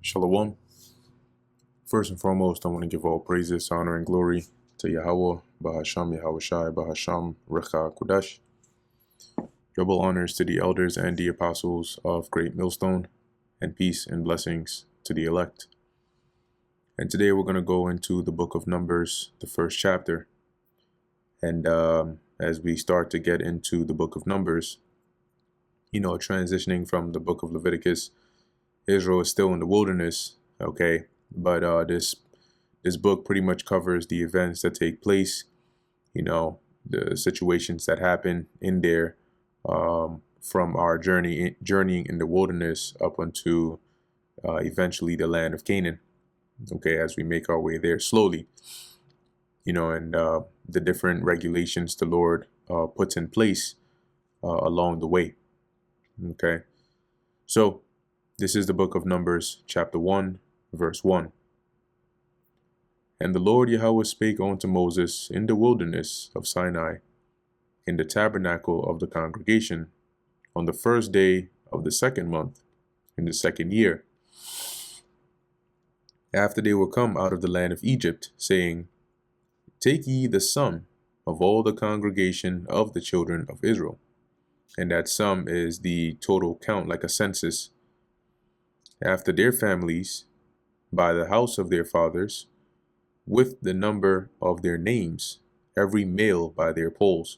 Shalom. First and foremost, I want to give all praises, honor, and glory to Yahweh, Bahasham Yahushai, Bahasham Recha Kudash. Double honors to the elders and the apostles of Great Millstone, and peace and blessings to the elect. And today we're going to go into the book of Numbers, the first chapter. And as we start to get into the book of Numbers, transitioning from the book of Leviticus, Israel is still in the wilderness, okay? But this book pretty much covers the events that take place, the situations that happen in there from our journeying in the wilderness up unto eventually the land of Canaan, okay, as we make our way there slowly, and the different regulations the Lord puts in place along the way, okay? So this is the book of Numbers, chapter 1, verse 1. And the Lord Yahweh spake unto Moses in the wilderness of Sinai, in the tabernacle of the congregation, on the first day of the second month, in the second year, after they were come out of the land of Egypt, saying, Take ye the sum of all the congregation of the children of Israel. And that sum is the total count, like a census, after their families, by the house of their fathers, with the number of their names, every male by their polls.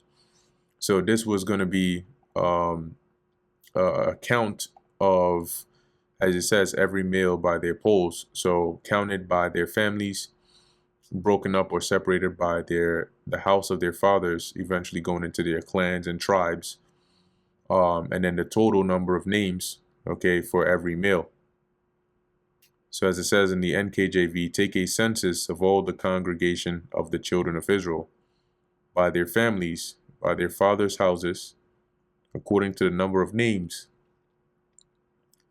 So this was going to be a count of, as it says, every male by their polls. So counted by their families, broken up or separated by the house of their fathers, eventually going into their clans and tribes, and then the total number of names, okay, for every male. So as it says in the NKJV, take a census of all the congregation of the children of Israel, by their families, by their fathers' houses, according to the number of names,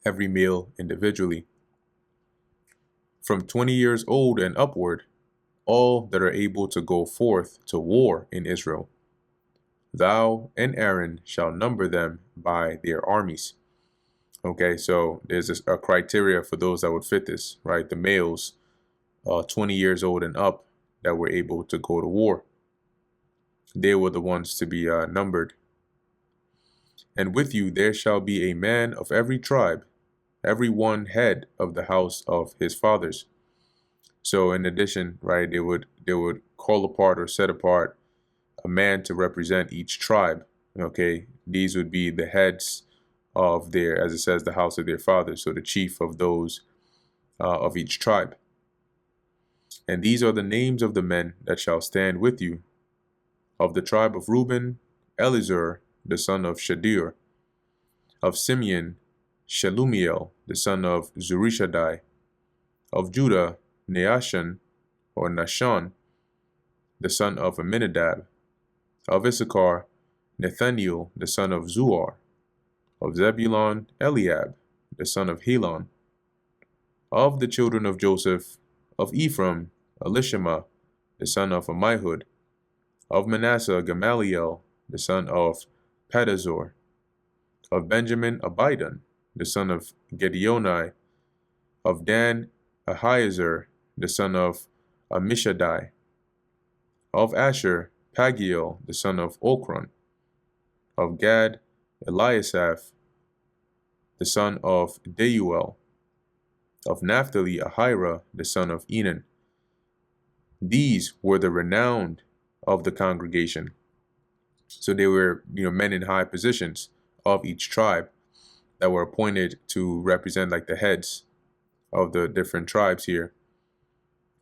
every male individually. From 20 years old and upward, all that are able to go forth to war in Israel. Thou and Aaron shall number them by their armies. Okay, so there's a criteria for those that would fit this, right? The males, 20 years old and up, that were able to go to war. They were the ones to be numbered. And with you there shall be a man of every tribe, every one head of the house of his fathers. So in addition, right, they would call apart or set apart a man to represent each tribe. Okay, these would be the heads of their, as it says, the house of their fathers, so the chief of those of each tribe. And these are the names of the men that shall stand with you. Of the tribe of Reuben, Elizur, the son of Shadir. Of Simeon, Shelumiel, the son of Zurishaddai. Of Judah, Neashan, or Nashon, the son of Aminadab. Of Issachar, Nathaniel, the son of Zuar. Of Zebulun, Eliab, the son of Helon. Of the children of Joseph, of Ephraim, Elishama, the son of Ammihud. Of Manasseh, Gamaliel, the son of Pedazur. Of Benjamin, Abidan, the son of Gideoni. Of Dan, Ahiezer, the son of Ammishaddai. Of Asher, Pagiel, the son of Okron. Of Gad, Eliasaph, the son of Deuel. Of Naphtali, Ahira, the son of Enan. These were the renowned of the congregation. So they were, men in high positions of each tribe that were appointed to represent like the heads of the different tribes here.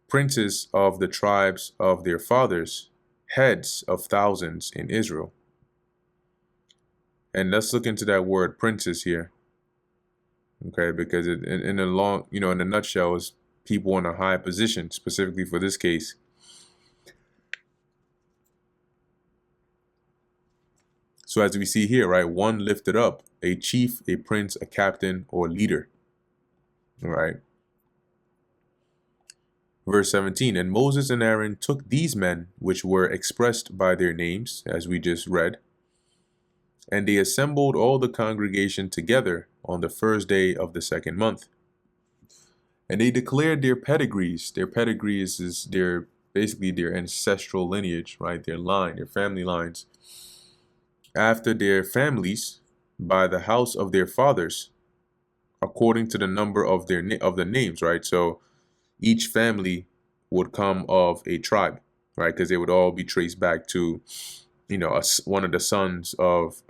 Princes of the tribes of their fathers, heads of thousands in Israel. And let's look into that word princes here. Okay, because in a nutshell, is people in a high position, specifically for this case. So as we see here, right, one lifted up, a chief, a prince, a captain, or leader. All right. Verse 17, and Moses and Aaron took these men, which were expressed by their names, as we just read, and they assembled all the congregation together on the first day of the second month. And they declared their pedigrees. Their pedigrees is their basically their ancestral lineage, right? Their line, their family lines, after their families by the house of their fathers, according to the number of of the names, right? So each family would come of a tribe, right? Because they would all be traced back to, one of the sons of,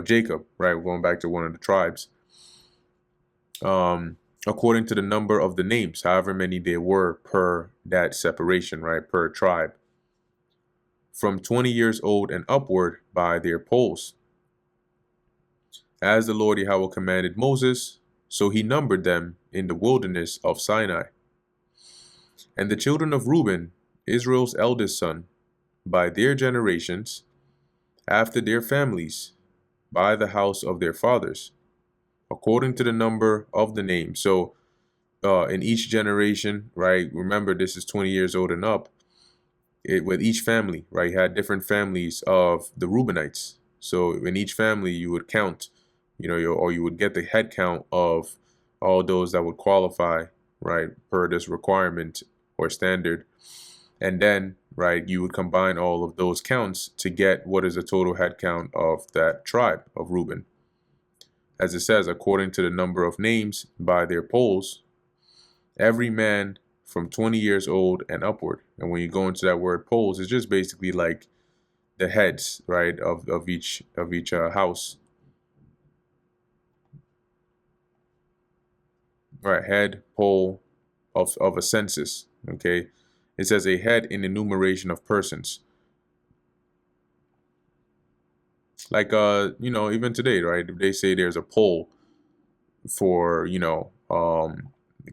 Jacob, right? Going back to one of the tribes. According to the number of the names, however many there were per that separation, right? Per tribe. From 20 years old and upward by their polls. As the Lord Yahweh commanded Moses, so he numbered them in the wilderness of Sinai. And the children of Reuben, Israel's eldest son, by their generations, after their families, by the house of their fathers, according to the number of the names. So in each generation, right, remember this is 20 years old and up, with each family, right, you had different families of the Reubenites. So in each family, you would count, or you would get the head count of all those that would qualify, right, per this requirement or standard. And then, right, you would combine all of those counts to get what is the total head count of that tribe of Reuben. As it says, according to the number of names by their polls, every man from 20 years old and upward. And when you go into that word polls, it's just basically like the heads, right, of each house. Right, head, poll of a census. Okay. It says a head in enumeration of persons. Like even today, right? If they say there's a poll for,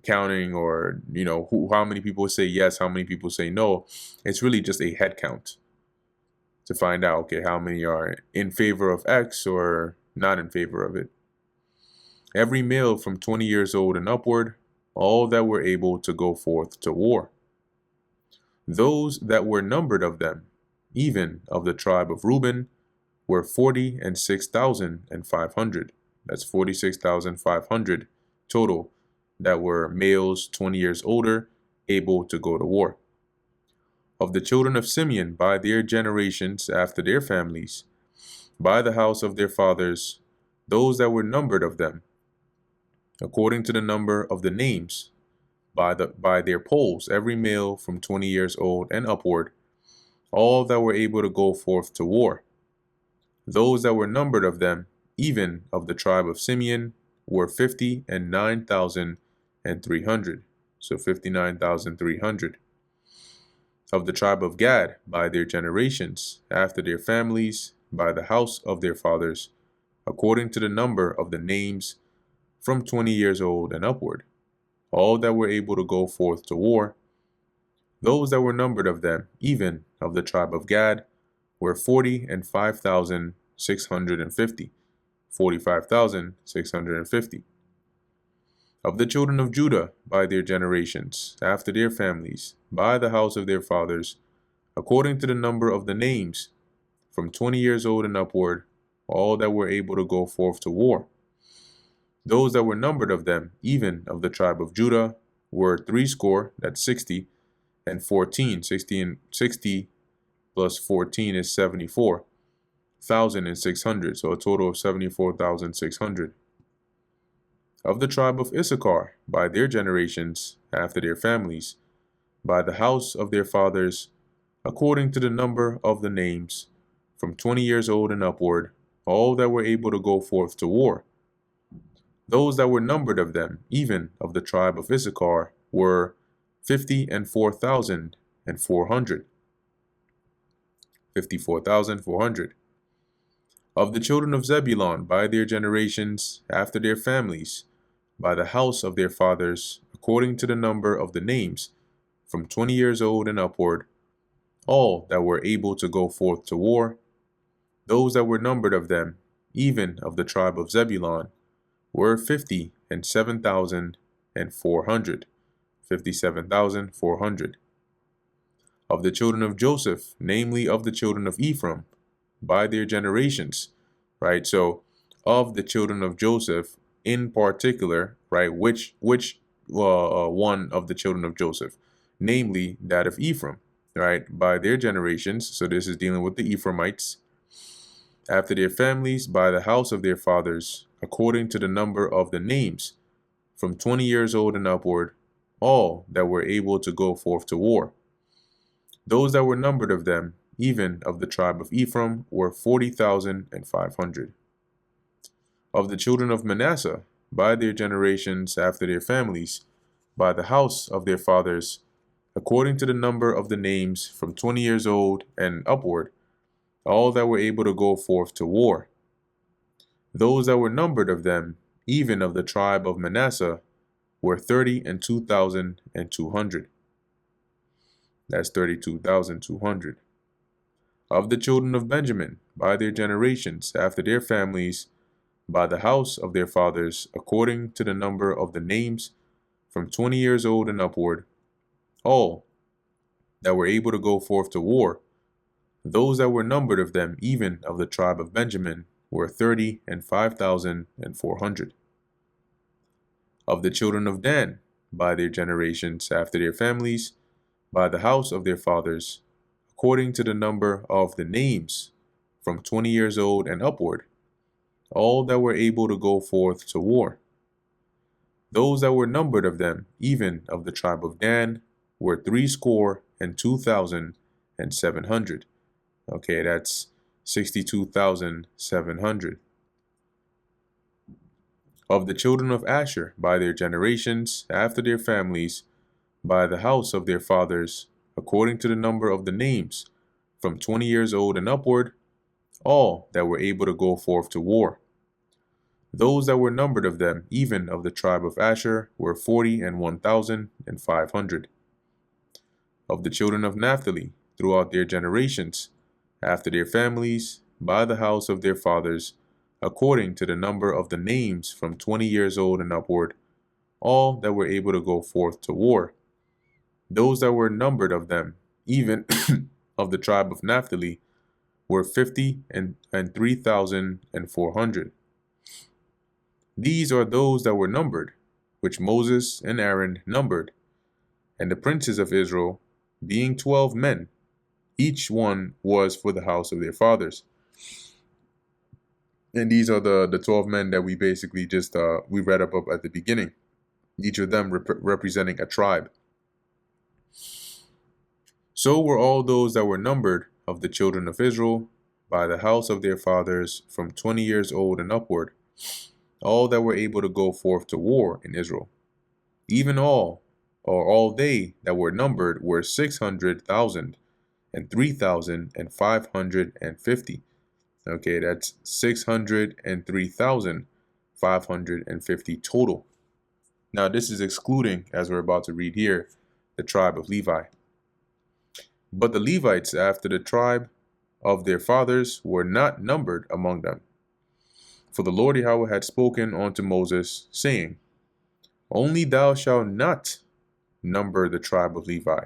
counting, or how many people say yes, how many people say no, it's really just a head count to find out, okay, how many are in favor of X or not in favor of it. Every male from 20 years old and upward, all that were able to go forth to war. Those that were numbered of them, even of the tribe of Reuben, were 46,500. That's 46,500 total that were males 20 years older, able to go to war. Of the children of Simeon by their generations after their families, by the house of their fathers, those that were numbered of them, according to the number of the names, by their polls, every male from 20 years old and upward, all that were able to go forth to war. Those that were numbered of them, even of the tribe of Simeon, were 59,300. So 59,300. Of the tribe of Gad, by their generations, after their families, by the house of their fathers, according to the number of the names, from 20 years old and upward, all that were able to go forth to war. Those that were numbered of them, even of the tribe of Gad, were 45,650. 45,650. Of the children of Judah, by their generations, after their families, by the house of their fathers, according to the number of the names, from 20 years old and upward, all that were able to go forth to war. Those that were numbered of them, even of the tribe of Judah, were 60, that's 60, and 14. 60 plus 14 is 74,600, so a total of 74,600. Of the tribe of Issachar, by their generations, after their families, by the house of their fathers, according to the number of the names, from 20 years old and upward, all that were able to go forth to war. Those that were numbered of them, even of the tribe of Issachar, were 54,400. 54,400. Of the children of Zebulun, by their generations, after their families, by the house of their fathers, according to the number of the names, from 20 years old and upward, all that were able to go forth to war. Those that were numbered of them, even of the tribe of Zebulun, were 57,400. 57,400. Of the children of Joseph, namely of the children of Ephraim, by their generations, right? So of the children of Joseph in particular, right, which one of the children of Joseph, namely that of Ephraim, right, by their generations. So this is dealing with the Ephraimites, after their families, by the house of their fathers, according to the number of the names, from 20 years old and upward, all that were able to go forth to war. Those that were numbered of them, even of the tribe of Ephraim, were 40,500. Of the children of Manasseh, by their generations, after their families, by the house of their fathers, according to the number of the names, from 20 years old and upward, all that were able to go forth to war. Those that were numbered of them, even of the tribe of Manasseh, were 32,200. That's 32,200. Of the children of Benjamin, by their generations, after their families, by the house of their fathers, according to the number of the names, from 20 years old and upward, all that were able to go forth to war. Those that were numbered of them, even of the tribe of Benjamin, were 35,400. Of the children of Dan, by their generations, after their families, by the house of their fathers, according to the number of the names, from 20 years old and upward, all that were able to go forth to war. Those that were numbered of them, even of the tribe of Dan, were 62,700. Okay, that's 62,700. Of the children of Asher, by their generations, after their families, by the house of their fathers, according to the number of the names, from 20 years old and upward, all that were able to go forth to war. Those that were numbered of them, even of the tribe of Asher, were 41,500. Of the children of Naphtali, throughout their generations, after their families, by the house of their fathers, according to the number of the names, from 20 years old and upward, all that were able to go forth to war. Those that were numbered of them, even of the tribe of Naphtali, were 53,400. These are those that were numbered, which Moses and Aaron numbered, and the princes of Israel, being 12 men, each one was for the house of their fathers. And these are the 12 men that we basically just we read up at the beginning, each of them representing a tribe. So were all those that were numbered of the children of Israel by the house of their fathers, from 20 years old and upward, all that were able to go forth to war in Israel. Even all, or all they that were numbered, were 600,000 and 3,550. Okay, that's 603,550 total. Now, this is excluding, as we're about to read here, the tribe of Levi. But the Levites, after the tribe of their fathers, were not numbered among them. For the Lord Yahweh had spoken unto Moses, saying, Only thou shalt not number the tribe of Levi,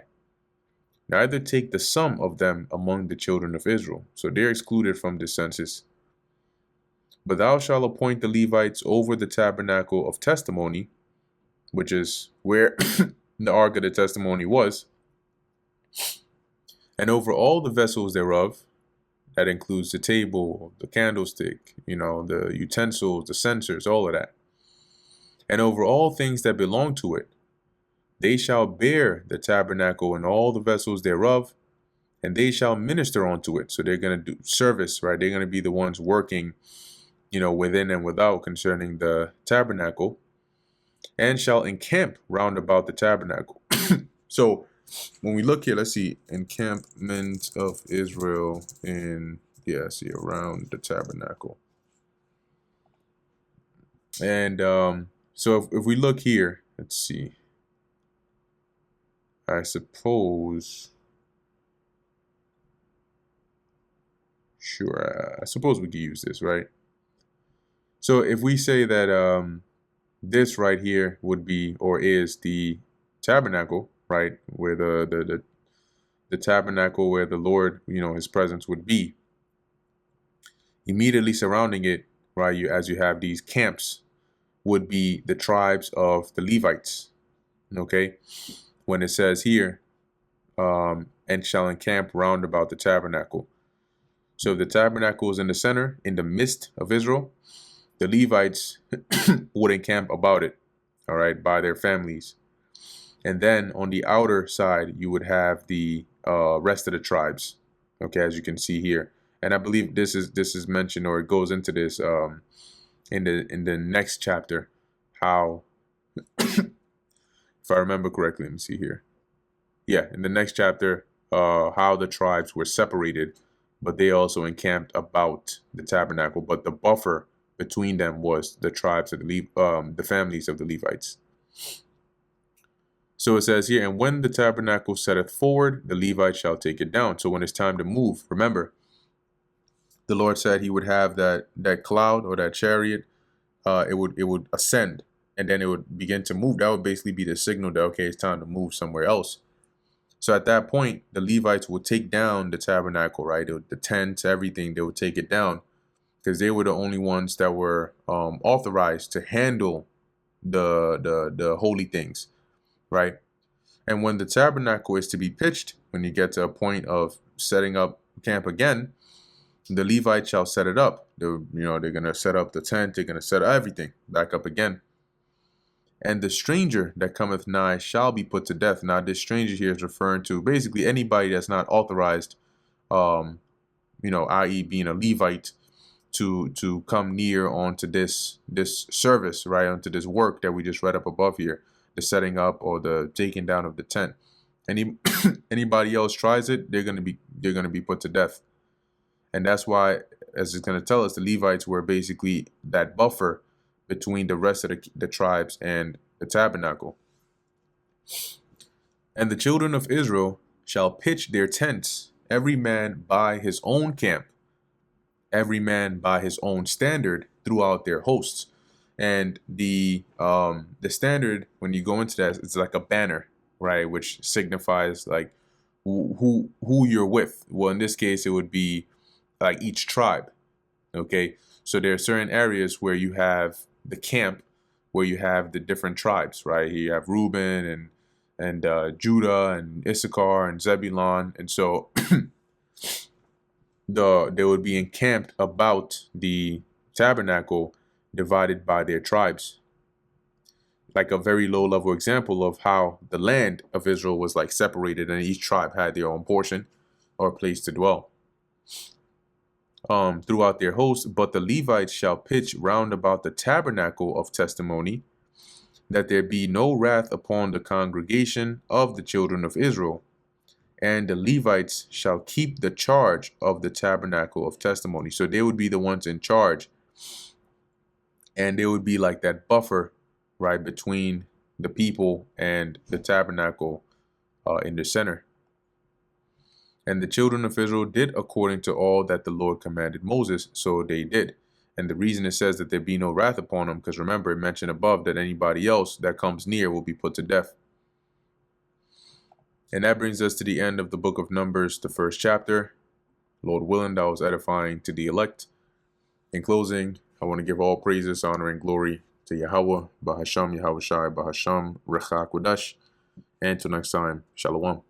neither take the sum of them among the children of Israel. So they're excluded from this census. But thou shalt appoint the Levites over the tabernacle of testimony, which is where the ark of the testimony was, and over all the vessels thereof. That includes the table, the candlestick, the utensils, the censers, all of that. And over all things that belong to it, they shall bear the tabernacle and all the vessels thereof, and they shall minister unto it. So they're going to do service, right? They're going to be the ones working, within and without concerning the tabernacle, and shall encamp round about the tabernacle. So when we look here, let's see, encampment of Israel around the tabernacle. And so if we look here, let's see, I suppose we could use this, right? So if we say that this right here would be, or is, the tabernacle, right, where the tabernacle where the Lord, his presence would be, immediately surrounding it, right, as you have these camps, would be the tribes of the Levites, Okay, when it says here, and shall encamp round about the tabernacle. So the tabernacle is in the center, in the midst of Israel. The Levites would encamp about it, all right, by their families. And then on the outer side, you would have the rest of the tribes, okay, as you can see here. And I believe this is mentioned, or it goes into this in the next chapter, how, if I remember correctly, let me see here. Yeah, in the next chapter, how the tribes were separated, but they also encamped about the tabernacle. But the buffer between them was the tribes of the families of the Levites. So it says here, and when the tabernacle setteth forward, the Levites shall take it down. So when it's time to move, remember, the Lord said he would have that cloud or that chariot, it would ascend, and then it would begin to move. That would basically be the signal that, okay, it's time to move somewhere else. So at that point, the Levites would take down the tabernacle, right? The tents, everything, they would take it down, because they were the only ones that were authorized to handle the holy things, right? And when the tabernacle is to be pitched, when you get to a point of setting up camp again, the Levites shall set it up. They're going to set up the tent. They're going to set everything back up again. And the stranger that cometh nigh shall be put to death. Now, this stranger here is referring to basically anybody that's not authorized, i.e. being a Levite, to come near onto this service, right, onto this work that we just read up above here, the setting up or the taking down of the tent. Anybody else tries it, they're gonna be put to death. And that's why, as it's gonna tell us, the Levites were basically that buffer between the rest of the tribes and the tabernacle. And the children of Israel shall pitch their tents, every man by his own camp, every man by his own standard throughout their hosts. And the standard, when you go into that, it's like a banner, right, which signifies like who you're with. Well, in this case, it would be like each tribe. Okay, so there are certain areas where you have the camp, where you have the different tribes, right? You have Reuben and Judah and Issachar and Zebulon, and so they would be encamped about the tabernacle, divided by their tribes. Like a very low level example of how the land of Israel was like separated, and each tribe had their own portion or place to dwell throughout their host. But the Levites shall pitch round about the tabernacle of testimony, that there be no wrath upon the congregation of the children of Israel. And the Levites shall keep the charge of the tabernacle of testimony. So they would be the ones in charge, and they would be like that buffer, right, between the people and the tabernacle in the center. And the children of Israel did according to all that the Lord commanded Moses, so they did. And the reason it says that there be no wrath upon them, because remember, it mentioned above that anybody else that comes near will be put to death. And that brings us to the end of the book of Numbers, the first chapter. Lord willing, that was edifying to the elect. In closing, I want to give all praises, honor, and glory to Yahweh, Bahasham Yahweh Shai, Bahasham Recha Kodash. And until next time, Shalom.